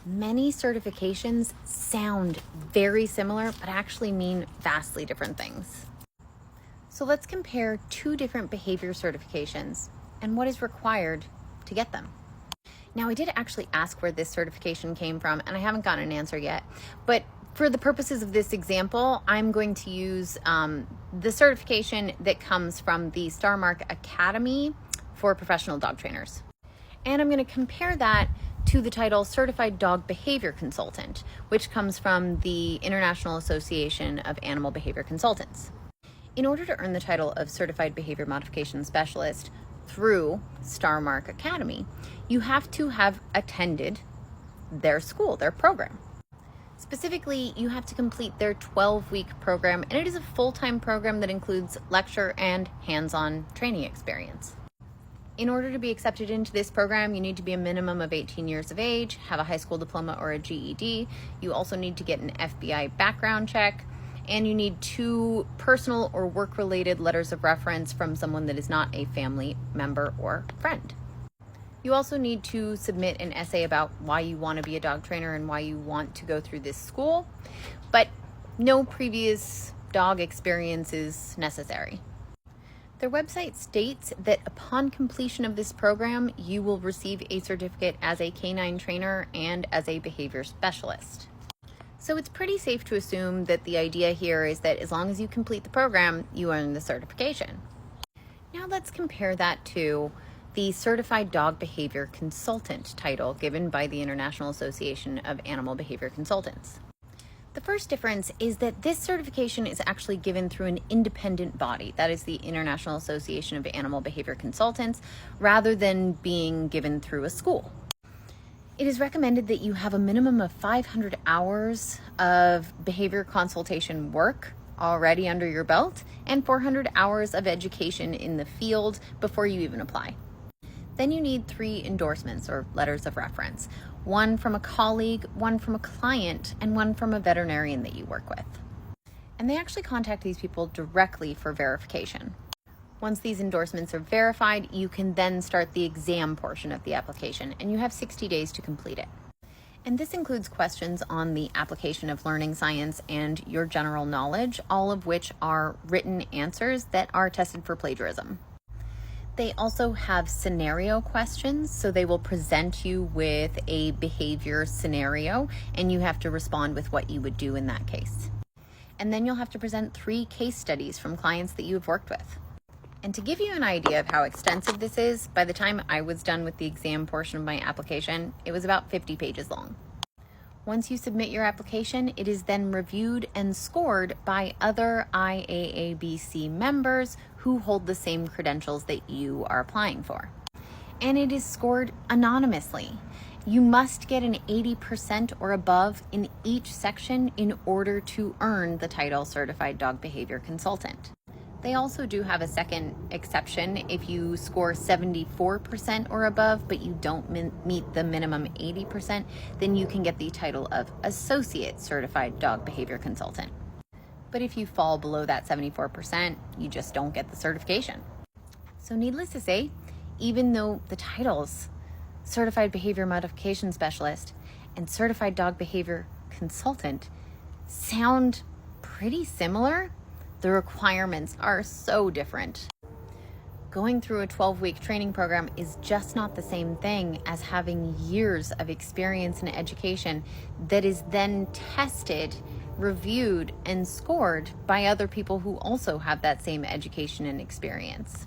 Many certifications sound very similar, but actually mean vastly different things. So let's compare two different behavior certifications and what is required to get them. Now, I did actually ask where this certification came from, and I haven't gotten an answer yet, but for the purposes of this example, I'm going to use the certification that comes from the StarMark Academy for professional dog trainers. And I'm going to compare that to the title Certified Dog Behavior Consultant, which comes from the International Association of Animal Behavior Consultants. In order to earn the title of Certified Behavior Modification Specialist through StarMark Academy, you have to have attended their school, their program. Specifically, you have to complete their 12-week program, and it is a full-time program that includes lecture and hands-on training experience. In order to be accepted into this program, you need to be a minimum of 18 years of age, have a high school diploma or a GED. You also need to get an FBI background check, and you need 2 personal or work-related letters of reference from someone that is not a family member or friend. You also need to submit an essay about why you want to be a dog trainer and why you want to go through this school, but no previous dog experience is necessary. Their website states that upon completion of this program, you will receive a certificate as a canine trainer and as a behavior specialist. So it's pretty safe to assume that the idea here is that as long as you complete the program, you earn the certification. Now let's compare that to the Certified Dog Behavior Consultant title given by the International Association of Animal Behavior Consultants. The first difference is that this certification is actually given through an independent body, that is the International Association of Animal Behavior Consultants, rather than being given through a school. It is recommended that you have a minimum of 500 hours of behavior consultation work already under your belt and 400 hours of education in the field before you even apply. Then you need 3 endorsements or letters of reference, 1 from a colleague, 1 from a client, and 1 from a veterinarian that you work with. And they actually contact these people directly for verification. Once these endorsements are verified, you can then start the exam portion of the application, and you have 60 days to complete it. And this includes questions on the application of learning science and your general knowledge, all of which are written answers that are tested for plagiarism. They also have scenario questions, so they will present you with a behavior scenario, and you have to respond with what you would do in that case. And then you'll have to present 3 case studies from clients that you have worked with. And to give you an idea of how extensive this is, by the time I was done with the exam portion of my application, it was about 50 pages long. Once you submit your application, it is then reviewed and scored by other IAABC members who hold the same credentials that you are applying for. And it is scored anonymously. You must get an 80% or above in each section in order to earn the title Certified Dog Behavior Consultant. They also do have a second exception. If you score 74% or above, but you don't meet the minimum 80%, then you can get the title of Associate Certified Dog Behavior Consultant. But if you fall below that 74%, you just don't get the certification. So needless to say, even though the titles Certified Behavior Modification Specialist and Certified Dog Behavior Consultant sound pretty similar, the requirements are so different. Going through a 12-week training program is just not the same thing as having years of experience and education that is then tested, reviewed, and scored by other people who also have that same education and experience.